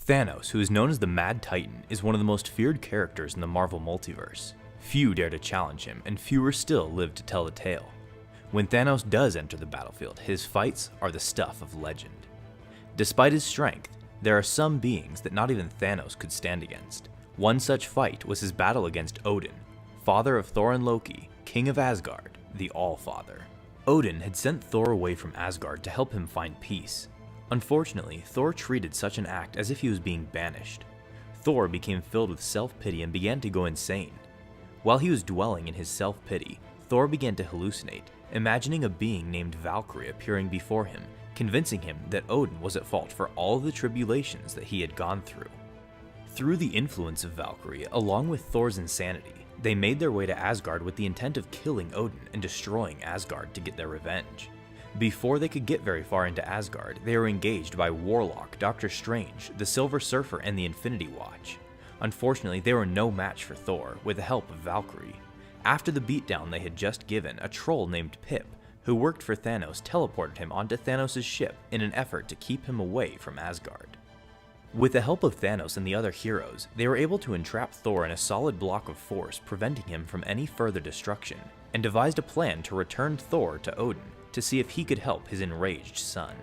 Thanos, who is known as the Mad Titan, is one of the most feared characters in the Marvel multiverse. Few dare to challenge him, and fewer still live to tell the tale. When Thanos does enter the battlefield, his fights are the stuff of legend. Despite his strength, there are some beings that not even Thanos could stand against. One such fight was his battle against Odin, father of Thor and Loki, king of Asgard, the All-Father. Odin had sent Thor away from Asgard to help him find peace. Unfortunately, Thor treated such an act as if he was being banished. Thor became filled with self-pity and began to go insane. While he was dwelling in his self-pity, Thor began to hallucinate, imagining a being named Valkyrie appearing before him, convincing him that Odin was at fault for all of the tribulations that he had gone through. Through the influence of Valkyrie, along with Thor's insanity, they made their way to Asgard with the intent of killing Odin and destroying Asgard to get their revenge. Before they could get very far into Asgard, they were engaged by Warlock, Doctor Strange, the Silver Surfer, and the Infinity Watch. Unfortunately, they were no match for Thor, with the help of Valkyrie. After the beatdown they had just given, a troll named Pip, who worked for Thanos, teleported him onto Thanos' ship in an effort to keep him away from Asgard. With the help of Thanos and the other heroes, they were able to entrap Thor in a solid block of force, preventing him from any further destruction, and devised a plan to return Thor to Odin to see if he could help his enraged son.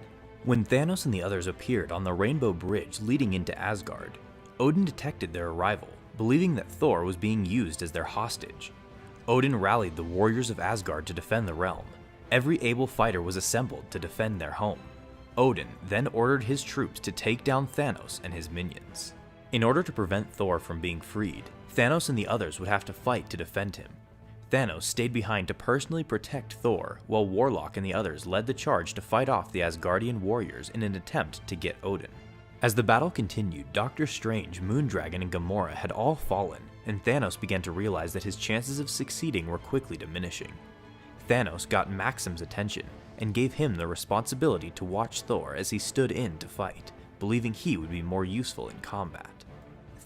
When Thanos and the others appeared on the Rainbow Bridge leading into Asgard, Odin detected their arrival, believing that Thor was being used as their hostage. Odin rallied the warriors of Asgard to defend the realm. Every able fighter was assembled to defend their home. Odin then ordered his troops to take down Thanos and his minions. In order to prevent Thor from being freed, Thanos and the others would have to fight to defend him. Thanos stayed behind to personally protect Thor, while Warlock and the others led the charge to fight off the Asgardian warriors in an attempt to get Odin. As the battle continued, Doctor Strange, Moondragon, and Gamora had all fallen, and Thanos began to realize that his chances of succeeding were quickly diminishing. Thanos got Maxim's attention, and gave him the responsibility to watch Thor as he stood in to fight, believing he would be more useful in combat.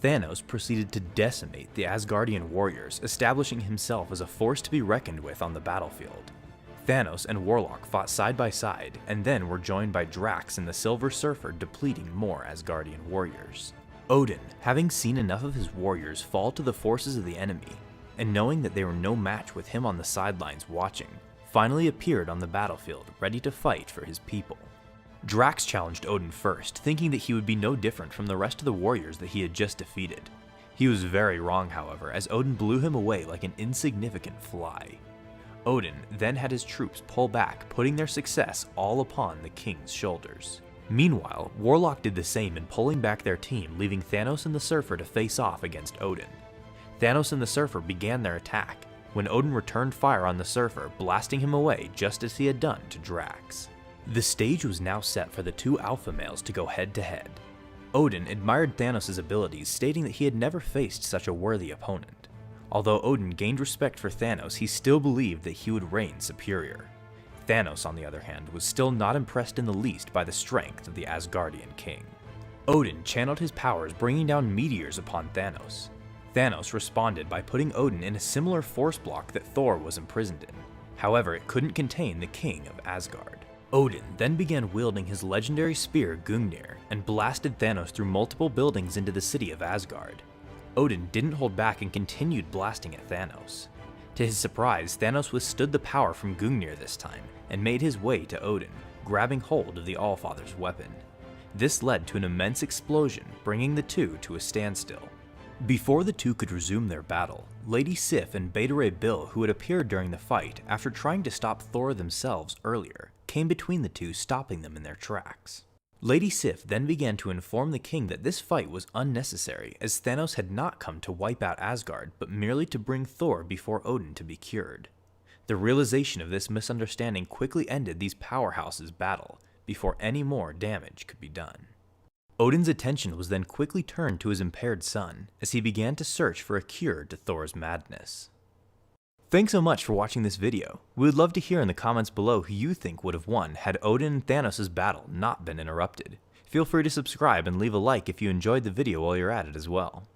Thanos proceeded to decimate the Asgardian warriors, establishing himself as a force to be reckoned with on the battlefield. Thanos and Warlock fought side by side, and then were joined by Drax and the Silver Surfer, depleting more Asgardian warriors. Odin, having seen enough of his warriors fall to the forces of the enemy, and knowing that they were no match with him on the sidelines watching, finally appeared on the battlefield, ready to fight for his people. Drax challenged Odin first, thinking that he would be no different from the rest of the warriors that he had just defeated. He was very wrong, however, as Odin blew him away like an insignificant fly. Odin then had his troops pull back, putting their success all upon the king's shoulders. Meanwhile, Warlock did the same in pulling back their team, leaving Thanos and the Surfer to face off against Odin. Thanos and the Surfer began their attack, when Odin returned fire on the Surfer, blasting him away just as he had done to Drax. The stage was now set for the two alpha males to go head to head. Odin admired Thanos' abilities, stating that he had never faced such a worthy opponent. Although Odin gained respect for Thanos, he still believed that he would reign superior. Thanos, on the other hand, was still not impressed in the least by the strength of the Asgardian king. Odin channeled his powers, bringing down meteors upon Thanos. Thanos responded by putting Odin in a similar force block that Thor was imprisoned in. However, it couldn't contain the king of Asgard. Odin then began wielding his legendary spear Gungnir and blasted Thanos through multiple buildings into the city of Asgard. Odin didn't hold back and continued blasting at Thanos. To his surprise, Thanos withstood the power from Gungnir this time and made his way to Odin, grabbing hold of the Allfather's weapon. This led to an immense explosion, bringing the two to a standstill. Before the two could resume their battle, Lady Sif and Beta Ray Bill, who had appeared during the fight after trying to stop Thor themselves earlier, came between the two, stopping them in their tracks. Lady Sif then began to inform the king that this fight was unnecessary, as Thanos had not come to wipe out Asgard, but merely to bring Thor before Odin to be cured. The realization of this misunderstanding quickly ended these powerhouses' battle, before any more damage could be done. Odin's attention was then quickly turned to his impaired son, as he began to search for a cure to Thor's madness. Thanks so much for watching this video. We would love to hear in the comments below who you think would have won had Odin and Thanos' battle not been interrupted. Feel free to subscribe and leave a like if you enjoyed the video while you're at it as well.